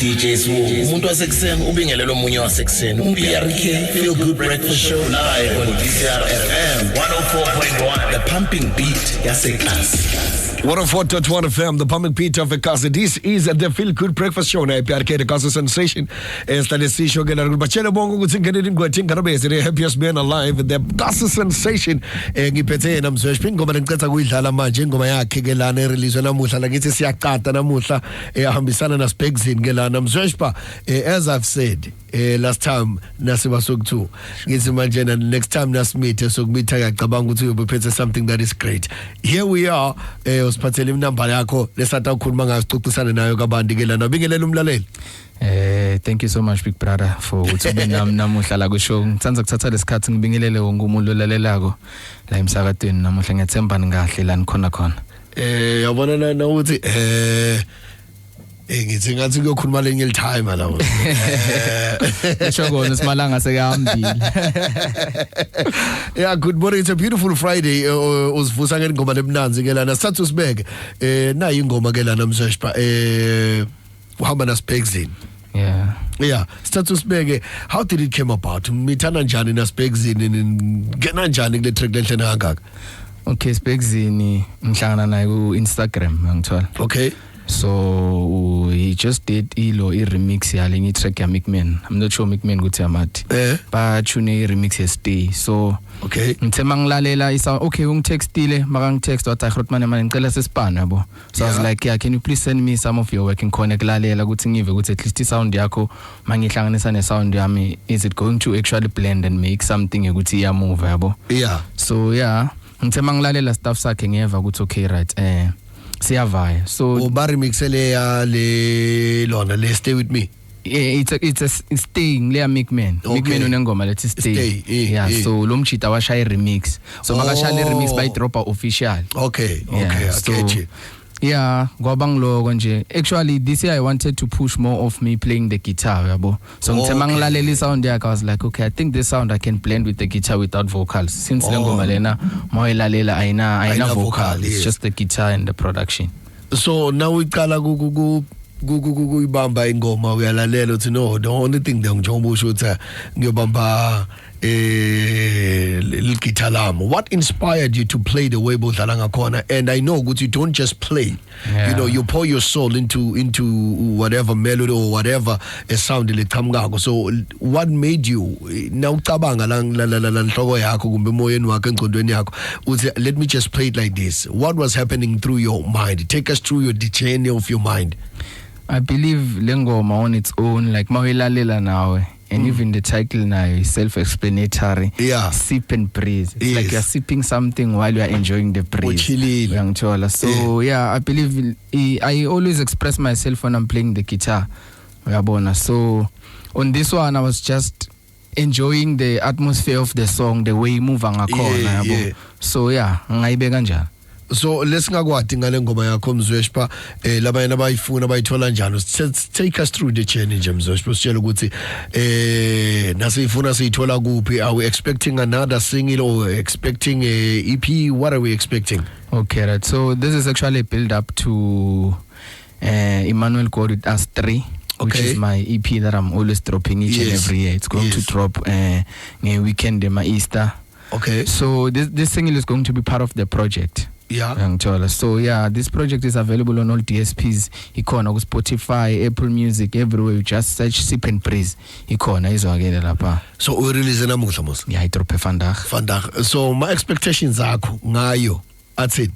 DJ Swo umuntu wasekuseni ubingelelo omunye wasekuseni uBRK Feel Good Breakfast Show live on DCR FM 104.1 the pumping beat yaseKasi. 104.1 FM, the pumping beat of Ekasi. This is the Feel Good Breakfast Show. Na IPRK, the Ekasi Sensation. Estale sisho ke la bachela bongo ukuthi ngeneni ngwathi ngarabese the happiest man alive, the Ekasi Sensation. Ngiphethe yena Mzweshpi ngoba ngicetha kuyidlala manje ingoma yakhe ke lana erelease namuhla la ngithi siyaqata namuhla ehambisana na Spexin ke lana Mzweshpa. As I've said last time nasiba soku2 ngithi manje next time nasimite sokumitha ngiyacabanga ukuthi uyobephethe something that is great. Here we are usiphathele inamba yakho lesatha ukukhuluma ngayo sixoxisana nayo kabantu ke lana bingelela umlaleli. Thank you so much big brother for ukuthi ube namuhla la ku show. Ngithanza ukuthatha lesikhathi ngibingelele wonke umuntu olalelayo la emsakadweni namuhla ngiyathemba ngahle la nikhona khona. Yabona na ukuthi ngithi ngathi kuyokhuluma lenye ilitime la. Esho kona simalanga sekahambile. Yeah, good morning. It's a beautiful Friday. Usivusa ngengoma lebnanzi ke lana sathu sibeke. Nayi ingoma ke lana Mzweshpa. Uhamba na Spexin. Yeah, status bege. How did it came about? Mithana njani na Spexin ngena njani kule track lenhle nangaka? Okay, Spexin ngihlangana naye ku Instagram ngithola. Okay. So he just did ilo remix yalenye track ya Mickman. I'm not sure Mickman ukuthi amathi. Ba tune remix yeStay. So okay. Ngithe mangilalela isa okay ungitextile maka ngitext wathi Grootman manje ngicela sesipana yabo. So I was like, yeah, can you please send me some of your work ngikhona kulalela ukuthi ngive ukuthi at least sound yakho mangihlanganisa ne sound yami is it going to actually blend and make something ukuthi iya move yabo. Yeah. So yeah, ngithe mangilalela stuff sakhe ngiyeva ukuthi okay right siyavaya. So ba remixele ya le lona le Stay With Me. Yeah, it's Staying le Mickman. Okay. Mickman unengoma lethi Stay. Yeah, so lo mchita washaya remix. So makashaya remix by dropper official. Okay, Yeah, I so, get you. Yeah, ngoba ngiloko nje. Actually this year I wanted to push more of me playing the guitar yabo. So ngithe mangilalela sound yakhe I was like, okay, I think this sound I can blend with the guitar without vocals. Since le ngoma lena mayilalela ayina vocal. It's just the guitar and the production. So now uqala kuyibamba ingoma uyalalela uthi no, the only thing ngijomba usho ukuthi ngiyobamba guitar lami. What inspired you to play the way bodlala ngakhona? And I know ukuthi you don't just play. Yeah. You know, you pour your soul into whatever melody or whatever a sound lechamngako. So what made you now ucabanga la nhoko yakho kumbe emoyeni wakho engcondweni yakho uthi let me just play it like this? What was happening through your mind? Take us through the journey of your mind. I believe lengoma on its own like mawilalela nawe and even the title nayo is self-explanatory. Yeah. Sip and breeze. It's Yes. like you're sipping something while you're enjoying the breeze. Uchilile. So yeah, I believe I always express myself when I'm playing the guitar. So on this one I was just enjoying the atmosphere of the song, the way move ngakhona yabo. So yeah, ngayibe kanjani. So lesingakwadi ngale ngoma yakho Mzweshpa labayena abayifuna bayithola njalo. Take us through the journey nje Mzweshpa sitshela ukuthi nasifuna siyithola kuphi? Are we expecting another single or expecting a EP? What are we expecting? Okay, right. So this is actually a build up to Emmanuel God with Us 3. Which Okay. is my EP that I'm always dropping each and every year. It's going to drop weekend my Easter. Okay. So this single is going to be part of the project. Yeah. So yeah, this project is available on all DSPs. Ikona ku Spotify, Apple Music, everywhere. You just search Sip and Breeze. Ikona izwakele lapha. So we release namuhla mos. Yeah, idrope vandag. So my expectations zakho ngayo athi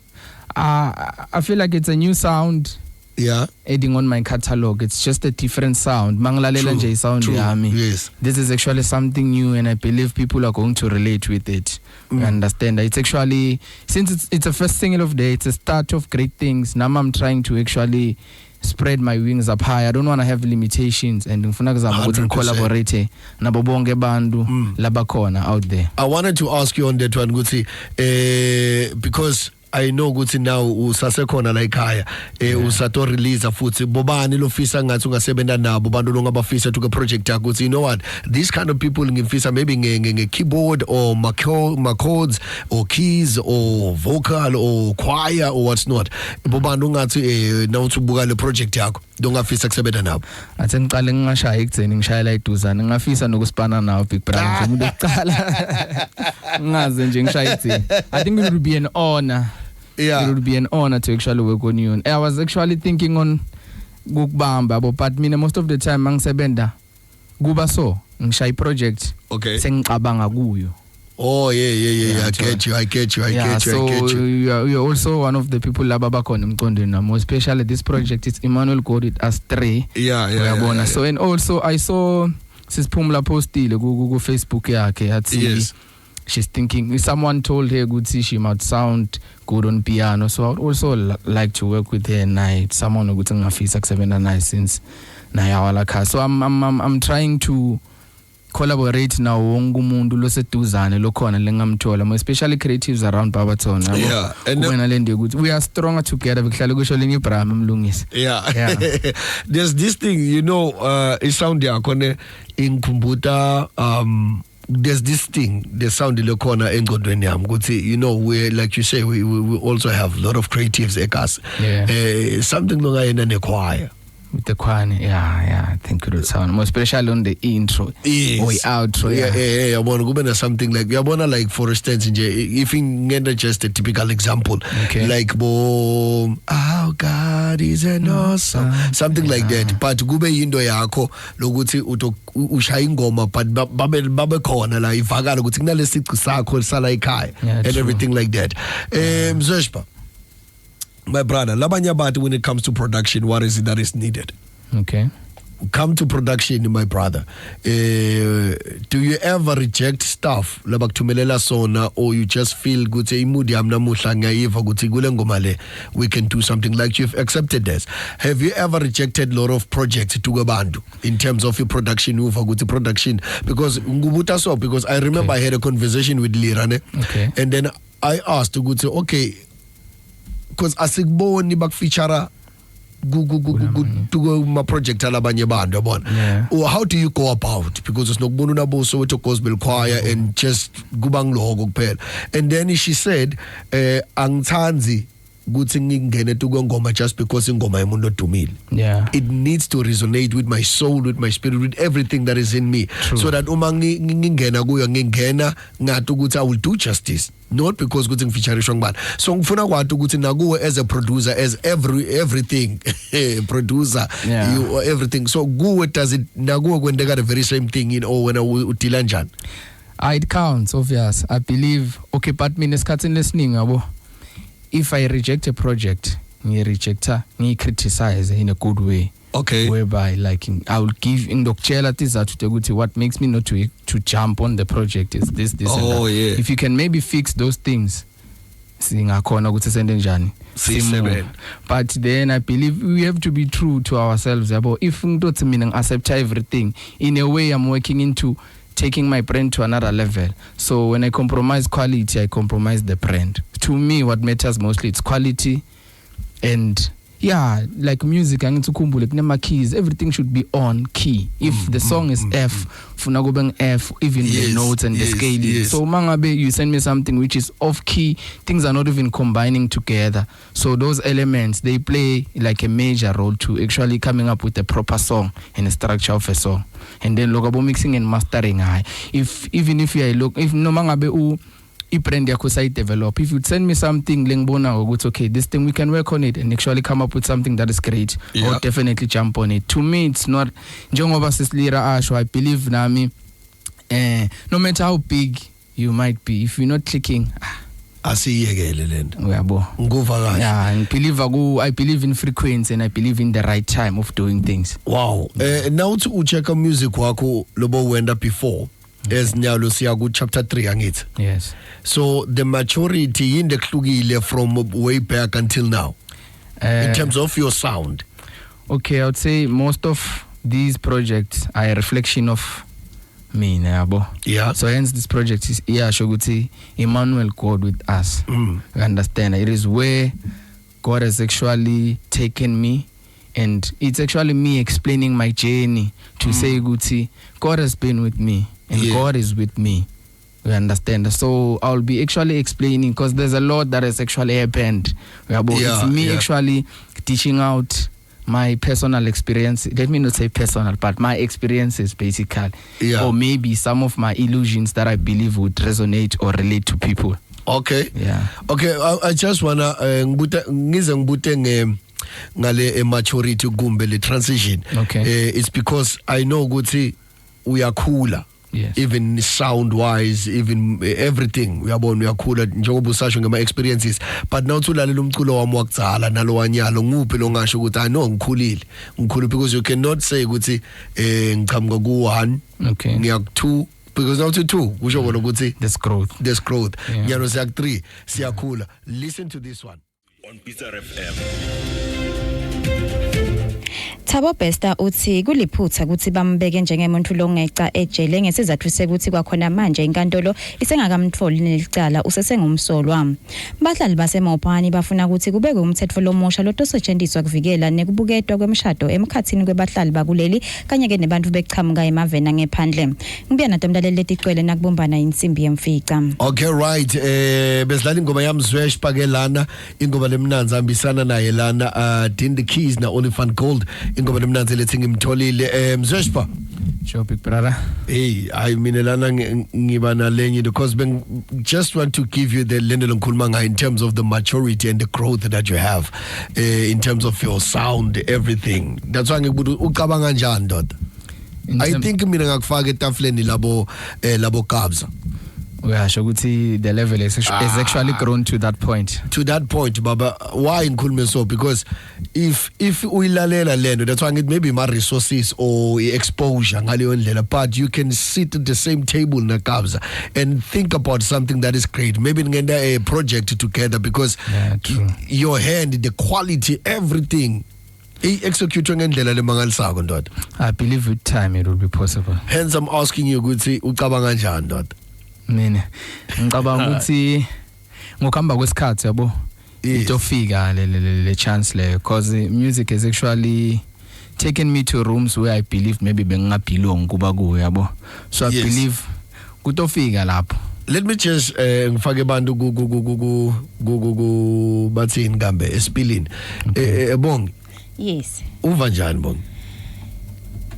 I feel like it's a new sound. Yeah. Adding on my catalog, it's just a different sound. Mangilalela nje sound yami. Yes. This is actually something new, and I believe people are going to relate with it. You understand? It's actually, since it's a first single of the day, it's a start of great things. Now I'm trying to actually spread my wings up high. I don't want to have limitations, and ngifuna kuzama ukuthi collaborate nabo bonke bantu labakhona out there. I wanted to ask you on that one, Guti, because I know ukuthi now usasekhona la ekhaya usato release futhi bobani lofisa ngathi ungasebenza nabo bantu longabafisa to project yakho ukuthi you know what these kind of people ngifisa maybe nge keyboard or my chords or keys or vocal or choir or what's not bobani ungathi now ubuka le project yakho dongafisa kusebenza nabo athi ngiqale ngingashaya ekutheni ngishayela iduzana ngafisa nokusipana nawo Big Brother umuntu ekuqala ngaze nje ngishaya ekutheni I think it would be an honor. Yeah. It would be an honor to actually work on you. I was actually thinking on Gukbamba, but mina most of the time mangisebenda kuba so ngishaya project sengicabanga kuyo. Oh yeah. I get you. So you're also one of the people laba bakhona emqondweni nami, especially this project it's Emmanuel got it as 3. Yeah. So and also I saw Sisiphumla postile ku Facebook yakhe yathi yes. She's thinking someone told her good she might sound good on piano, so I would also like to work with her night. Someone who goes ngafisa kusebenza naye since nayawala kha. So I'm trying to collaborate now wonke umuntu loseduzane lokhona lengamthola, especially creatives around Barberton. Yeah, and we are stronger together. Bekuhlala kusho linye ibrahim mlungisi. Yeah. There's this thing, you know, isound yakho ne inkumbuta there's this thing, the sound lokona engqondweni yami ukuthi you know we like you say we also have a lot of creatives ekas. Something longayena nechoir. With the choir, yeah, I think it would sound more especially on the intro or outro. Yeah. I want to go something like like for instance if you just a typical example, like oh God is an awesome something like that, but kube yindo yakho lokuthi ushaya ingoma but babe khona la ivakala ukuthi kunalesiqu sakho sala ekhaya and everything like that. Mzweshpa, my brother, labanya bathi when it comes to production, what is it that is needed? Okay. Come to production, my brother. Do you ever reject stuff labakuthumelela sona, or you just feel ukuthi imudi yami namuhla ngayiva ukuthi kule ngoma le we can do something, like you've accepted this? Have you ever rejected a lot of projects to Gabandu in terms of your production uva ukuthi production? Because ngubuta so, because I remember I had a conversation with Lirane, and then I asked ukuthi okay, because asikuboni bakufeature to my project alabanye bantu yabona. How do you go about, because it's nokubona unabuso with a gospel choir and just kubangiloko kuphela, and then she said angithanzi ukuthi ngingene ngoma just because ingoma yemuntu odumile. It needs to resonate with my soul, with my spirit, with everything that is in me. So that uma ngingena kuyo ngingena ngathi ukuthi I will do justice, not because ukuthi ngifeature ngibani. So ngifuna kwathi ukuthi nakuwe as a producer, as everything producer, you everything. So kuwe does it nakuwe kwendeka the very same thing in or when udila njani? It counts, obvious. I believe okay, but mina esikhathini lesiningi yabo, if I reject a project, I criticize in a good way. Whereby like I will give in dokchela tizathu what makes me not to jump on the project is this and that. If you can maybe fix those things, singakhona ukuthi sende njani. But then I believe we have to be true to ourselves. If ngithi mina accept everything, in a way I'm working into taking my brand to another level. So when I compromise quality, I compromise the brand. To me, what matters mostly it's quality, and like music, keys, everything should be on key. If the song is F, funagobeng F, even the notes and the scaling. So mangabe, you send me something which is off key, things are not even combining together. So those elements, they play like a major role to actually coming up with a proper song and a structure of a song. And then logabo mixing and mastering. If no mangabe brand yakho side develop, if you send me something lengibona okay, this thing we can work on it and actually come up with something that is great, or definitely jump on it. To me it's not njengoba sislira asho, I believe nami no matter how big you might be, if you're not clicking asiyekele lento uyabo nguva kahle. I believe in frequency and I believe in the right time of doing things. Wow. Now to uchecka music wakho lobo wenda before as nyalo siya ku chapter 3 angithi. Yes. So the maturity yinde kuhlukile from way back until now in terms of your sound. Okay, I would say most of these projects are a reflection of mina yabo. Yeah. So hence this project is shokuthi Emmanuel God with us. You understand? It is where God has actually taken me, and it's actually me explaining my journey to say ukuthi God has been with me and God is with me. You understand? So I'll be actually explaining, because there's a lot that has actually happened. It's me actually teaching out my personal experience. Let me not say personal, but my experiences basically. Or maybe some of my illusions that I believe would resonate or relate to people. Okay. Yeah. Okay, I just wanna ngibute ngale maturity kumbe le transition. Okay. It's because I know ukuthi uyakhula. Yes. Even sound wise, even everything uyabona uyakhula njengoba usasho ngema experiences, but now thulalela umculo wami wakudzala nalo wanyalo nguphi lo ngasho ukuthi I know ngikhulile because you cannot say ukuthi ngichamuka ku1 ngiya ku2, because now to 2 kusho bona ukuthi there's growth nyalo siya ku3 siyakhula. Listen to this one on Pizza FM. Thabo Bester uthi kuliphutha ukuthi bambeke njengemuntu longeca ejele ngesizathu sekuthi kwakhona manje inkantolo isengakamtholi nelicala usesengumsolwa. Bahlali baseMopani bafuna ukuthi kubekwe umthetho lomusha lotosetshenziswa kuvikela nekubuketwa kwemshado emkhathini kwebahlali bakuleli kanye ke nebantu bechamuka emavena ngephandle. Ngibuya nadomlaleli leticwele nakubumbana insimbi yemfica. Okay, right. Besidlala ingoma yamzweshpa ke lana, ingoma lemnanzi ambisana naye lana Din the Keys na Olifant Gold. Ingoma lemnanzi lethi ngimtholile Mzweshpa. Sure, big brother. Hey, I mean lana ngiba nalenye because ben just want to give you the lendelo ngikhuluma in terms of the maturity and the growth that you have in terms of your sound, everything. That's why ngibuthi ucabanga kanjani ndoda? I think mina ngakufaka etafuleni labo Kabza. The level is actually grown to that point. To that point, Baba. Why in Kulmeso? Because if uyilalela lendo, that's why it maybe my resources or exposure, but you can sit at the same table na Kabza and think about something that is great. Maybe ngenda a project together, because your hand, the quality, everything. I believe with time it will be possible. Hence I'm asking you ukuthi ucabanga kanjani ndoda? Mina ngicabanga ukuthi ngokuhamba kwesikhathi yabo itofika le chance le, because music has actually taken me to rooms where I believe maybe bengingabelong kuba kuyo yabo. So I believe kutofika lapho. Let me just ngifake abantu ku bathini kambe esipilini. Bongi. Yes. Uva njani Bongi?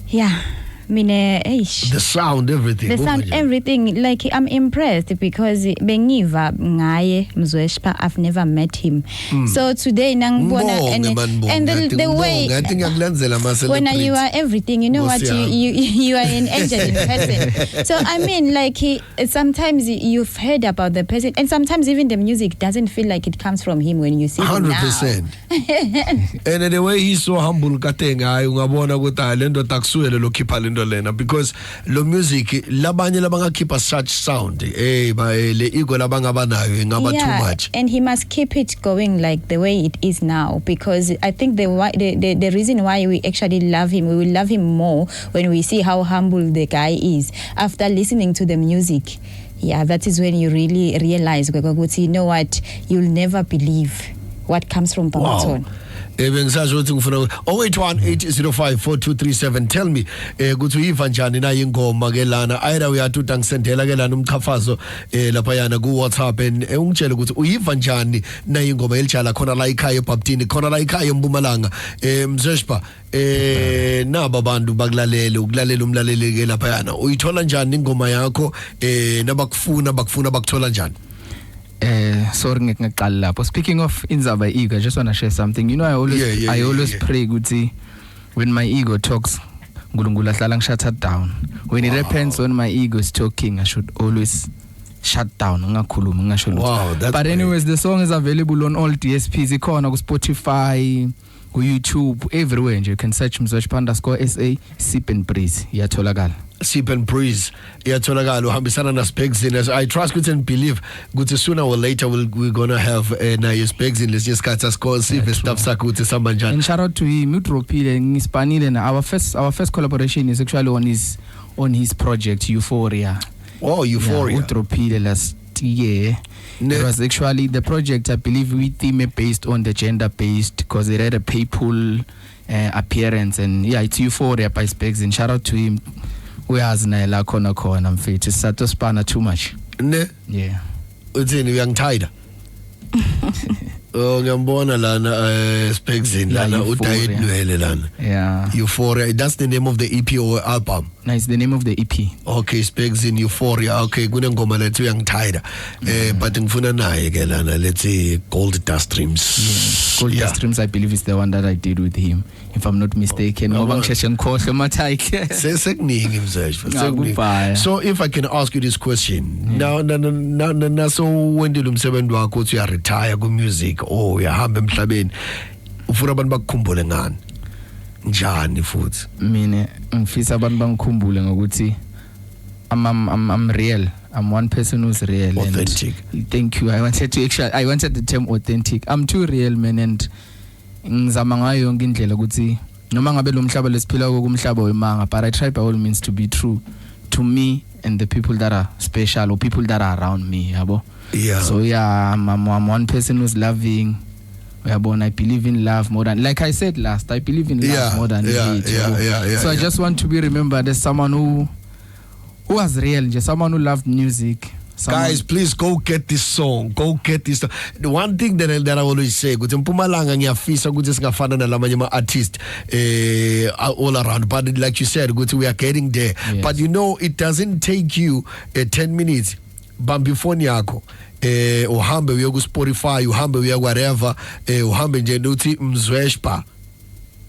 Yeah. The sound, everything. The sound, everything. Like, I'm impressed because bengiva ngaye Mzweshpa, I've never met him. So today nangbona and the way when you are everything, you know what, you are an angel in person. So I mean, like, sometimes you've heard about the person, and sometimes even the music doesn't feel like it comes from him when you see 100%. Him now. And the way he's so humble, katenga ungabona ukuthi lento takusuele lo khipha lento lena, because lo music labanye labanga keep a such sound le ego labanga banayo ngaba too much, and he must keep it going like the way it is now, because I think the reason why we actually love him, we will love him more when we see how humble the guy is after listening to the music. Yeah, that is when you really realize, you know what, you'll never believe what comes from Babaton. 0818054237. Tell me ukuthi uyiva njani na ingoma ke lana, either uyathuta ngisendela ke lana umchafazo lapha yana ku WhatsApp and ungitshela ukuthi uyiva njani na ingoma elijala khona la ekhaya eBaptini, khona la ekhaya eMpumalanga. Mzweshpa naba abantu bakulalela ukulalela umlaleli ke lapha yana, uyithola njani ingoma yakho nabakufuna bakuthola njani? Sorry ngikuqala lapho. Speaking of Inzaba ego, I just want to share something. You know, I always pray ukuthi when my ego talks, uNkulunkulu ahlala ngishut down. When it happens when my ego is talking, I should always shut down, ngakhuluma ngasho lutho. But anyways, the song is available on all DSPs, ikhona ku Spotify, YouTube, everywhere nje. You can search Mzweshpa_SA, Sip and Breeze, iyatholakala. Sip and Breeze iyatholakala uhambisana na Spegsin. As I trust good and believe good sooner or later we're gonna have naye Spegsin lesinye isikhathi asikho sive stuff sakhe ukuthi samba njani. And shout out to him, udropile ngispanile na our first collaboration is actually on his project Euphoria. Oh, Euphoria. Yeah, udropile last year. It was actually the project, I believe, we theme based on the gender based because it had a people appearance, and yeah, it's Euphoria by Specs. And shout out to him. We has naila kona I'm fit. It's Sato Spana too much. Ne? Yeah. Uthini uyangithayida. Oh, ngiyambona lana Spegsin lana udayidwele lana. Yeah. Euphoria. That's the name of the EP or album. No, it's the name of the EP. Okay, Spegsin Euphoria. Okay, kunengoma lethi uyangithayida. But ngifuna naye ke lana let's say Gold Dust Dreams. Yeah. Gold Dust Dreams, I believe, is the one that I did with him, if I'm not mistaken. So if I can ask you this question, now so when did umsebenzi wakho uthi uya retire ku music or uyahamba emhlabeni ufuna abantu bakukhumbule ngani njani futhi? Mina ngifisa abantu bangikhumbule ngokuthi I'm real. I'm one person who's real. Authentic. And thank you. I wanted the term authentic. I'm too real, man, and ngizama ngayo yonke indlela ukuthi noma ngabe lo mhlaba lesiphila kumhlaba wemanga, but I try by all means to be true to me and the people that are special or people that are around me, yabo. Yeah. So yeah, I'm one person who's loving. I believe in love more than, like I said last, I believe in love more than hate. So I just want to be remembered as someone who was real, just someone who loved music. Guys, please go get this song. Go get this song. The one thing that I always say, ukuthi Mpumalanga ngiyafisa ukuthi singafana nalamanye ama artists all around, but like you said, ukuthi we are getting there. Yes. But you know, it doesn't take you 10 minutes. Bambi phone yakho uhambe uye ku Spotify, uhambe uye whatever, uhambe nje uthi Mzweshpa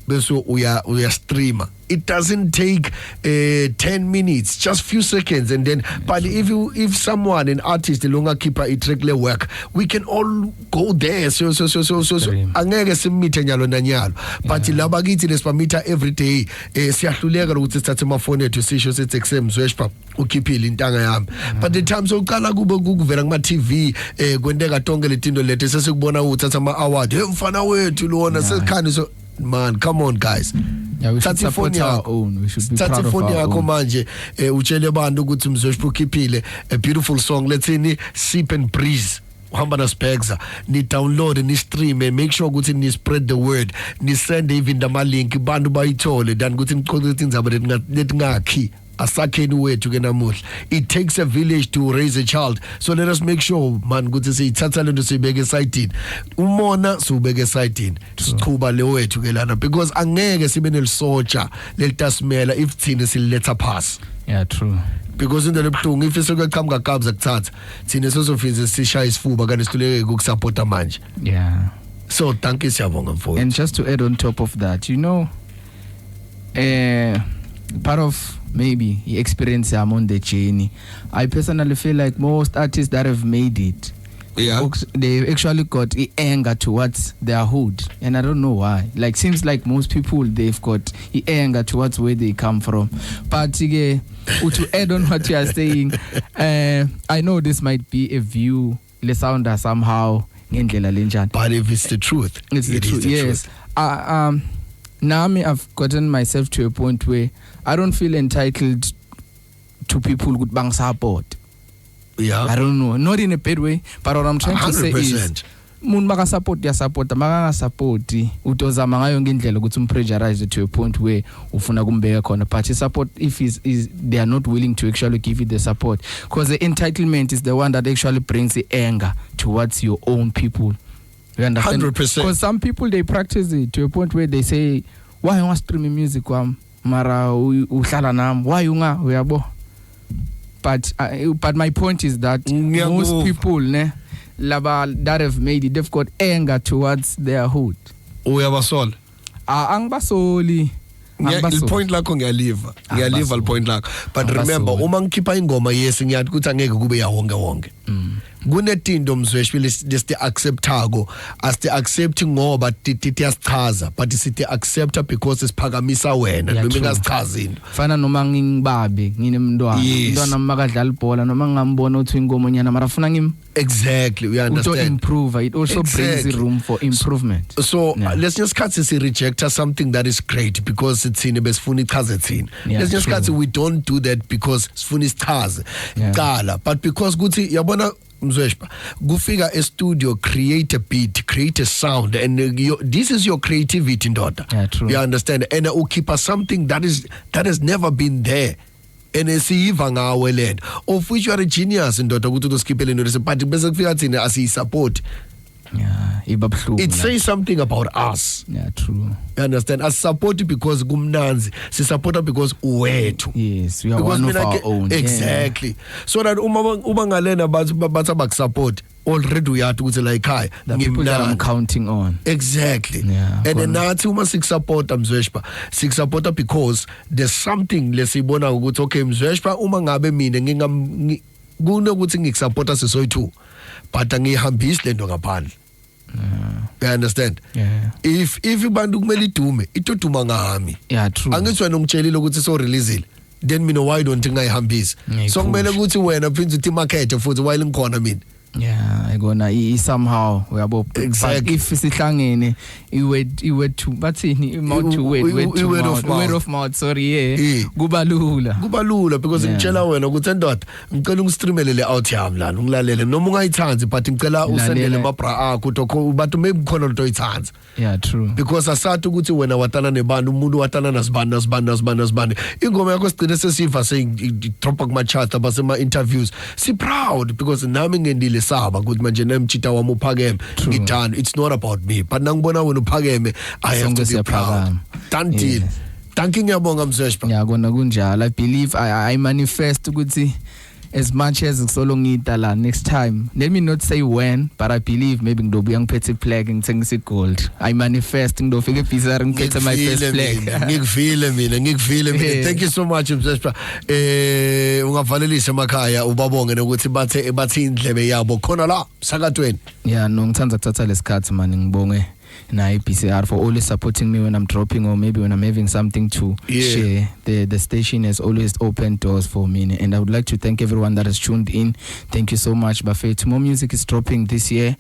bese uya streamer. It doesn't take 10 minutes, just few seconds, and then. But if someone, an artist, longa keeper, it regular work, we can all go there. So. Angeke simmithe nyalo nanyalo. But laba kithi lesipamita every day. Siyahluleka ukuthi sithathe amafoni ethu sisho sithi kusemzweshpa ukhiphile intanga yami. But the time so kala kube kuvela kuma TV kwendeka tonke letindo lethe sesikubona uthatha ama award. Mfana wethu lona sesikhani so. Man, come on, guys. Yeah, we should support our own. We should be proud of our own. Manje uchele bantu ukuthi Mzweshpa ukhiphile a beautiful song. Let's say Sip and Breeze. Uhamba na Spegza, ni download, ni stream, and make sure ukuthi ni spread the word, ni send even the link bantu bayithole, dan ukuthi niqoqe izindaba leti ngakhi asakheni wethu ke namuhla. It takes a village to raise a child, so let us make sure man ukuthi siyithatha lento sibeke esayidini, umona siubeke esayidini, siqhuba le wethu ke lana, because angeke sibe nelisoja lelitasimela if thina siletha pass. Yeah, true. Because in the lebhlungu if isokuqhamuka kabza kuthatha thina sozofisa sishaya isifuba kanti sileke ukusupporta manje. Yeah. So thank you siyabonga mfowethu. And just to add on top of that, you know, part of maybe experience I'm on the journey, I personally feel like most artists that have made it, they actually got the anger towards their hood, and I don't know why. Like, seems like most people, they've got the anger towards where they come from. But to add on what you are saying, I know this might be a view, le sounder somehow, but if it's the truth, it's the truth. Yes. Now I've gotten myself to a point where I don't feel entitled to people with bang support. Yeah. I don't know, not in a bad way, but what I'm trying 100%. To say is mun baka support ya support maka support utozama ngayo ngendlela ukuthi umpressurize to a point where ufuna kumbeka khona, but support if is they are not willing to actually give you the support, because the entitlement is the one that actually brings the anger towards your own people. You understand? 100%. Because some people, they practice it to a point where they say, why you want streaming music mara uhlala nam, why you nga uyabo. But my point is that most people that have made it, they've got anger towards their hood. Uyabasol. Angbasoli. Il point lakho ngiyaliva al point lakho, but remember uma ngikhipha ingoma yes ngiyathi ukuthi angeke kube ya wonke kunetindo mzweshwe lesti acceptako asti accepting ngoba tithi yasichaza but sithi accepta because siphakamisa wena noma ingasichazi into fana noma ngingibabe nginemntwana makadlala ibhola noma ngambona uthi ingomonyana mara funa exactly we understand to improve it also brings the room for improvement so let's just cut this reject something that is great because it's in besifuna ichaze thina let's just cut we don't do that because sifuna isichaze qala but because kuthi yabona mzweshpa kufika e studio create a beat create a sound and this is your creativity ndoda you understand and keep something that has never been there and esiva ngawe lento of which you are a genius ndoda ukuthi usikhipele into but bese kufika thina asiyisupport it says something about us true you understand us support because kumnanzi si support because uwethu yes we are one of our own exactly so that uma ngalena bathi bakusupport already uyathi ukuthi la ekhaya I'm counting on exactly and nathi uma sikusupport mzweshpa sikusupport because there's something lesibona ukuthi okay mzweshpa uma ngabe mina kunokuthi ngikusupport sisoyi2 but angihambisi lento ngaphandle you understand if abantu kumele idume itoduma ngami true angithi wena ungitshelile ukuthi so release then mina why don't ngayihambisi so kumele ukuthi wena phinze uthi market futhi while ngikhona mina igona somehow uyabo exactly. If sihlangene iwet to bathini mouth to word of mouth sorry kubalula because ngitshela wena ukuthi ndoda ngicela ungistreamele le out yami lana ungilalele noma ungayithanzi but ngicela usendele mabra akho ukuthi bathi maybe khona into oyithanza true because asathi ukuthi wena watana nebantu umuntu watana nasibani ingoma yakho sigcine sesiva dropa kuma chart abasema interviews si proud because nami ngendile saba ukuthi manje nemchita wami uphakeme ngithanda it's not about me but nangibona wena uphakeme I have to be proud tantil thanking ngiyabonga mzweshpa ngiyakona kunjalo I believe I manifest ukuthi as much as solo ngita la next time let me not say when but I believe maybe ngidobuya ngiphethe flag ngithengisa gold I manifest ngidofika eBizarre ngiphethe my first flag ngikufile mina thank you so much mzweshpa ungavalelisa emakhaya ubabonge nokuthi bathi indlebe yabo khona la sakatweni no ngithanda ukuthatha lesikhathi mani ngibonge na IBCR for always supporting me when I'm dropping or maybe when I'm having something to share. The station has always opened doors for me and I would like to thank everyone that has tuned in. Thank you so much Buffet. More music is dropping this year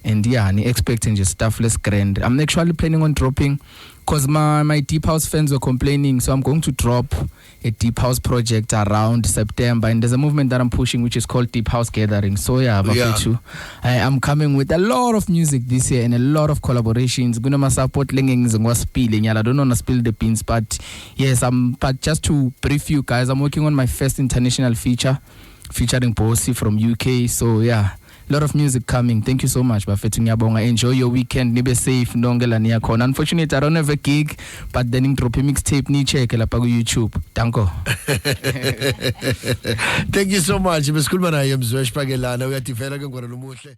and expecting just stuff less grand. I'm actually planning on dropping because my Deep House fans were complaining, so I'm going to drop a Deep House project around September and there's a movement that I'm pushing which is called Deep House Gathering. So I'm coming with a lot of music this year and a lot of collaborations. Gonna support lengings and spilling. I don't want to spill the beans, but yes, but just to brief you guys, I'm working on my first international feature featuring Bossy from UK. So lot of music coming. Thank you so much Bafethu ngiyabonga. Enjoy your weekend, nibe safe ndongela niyakhona. Unfortunately I don't have a gig but then ngidrop mixtape ni check lapha ku YouTube. Danko. Thank you so much. Besikhuluma naye mzweshpa ke lana uyadivela ke ngora lomuhle.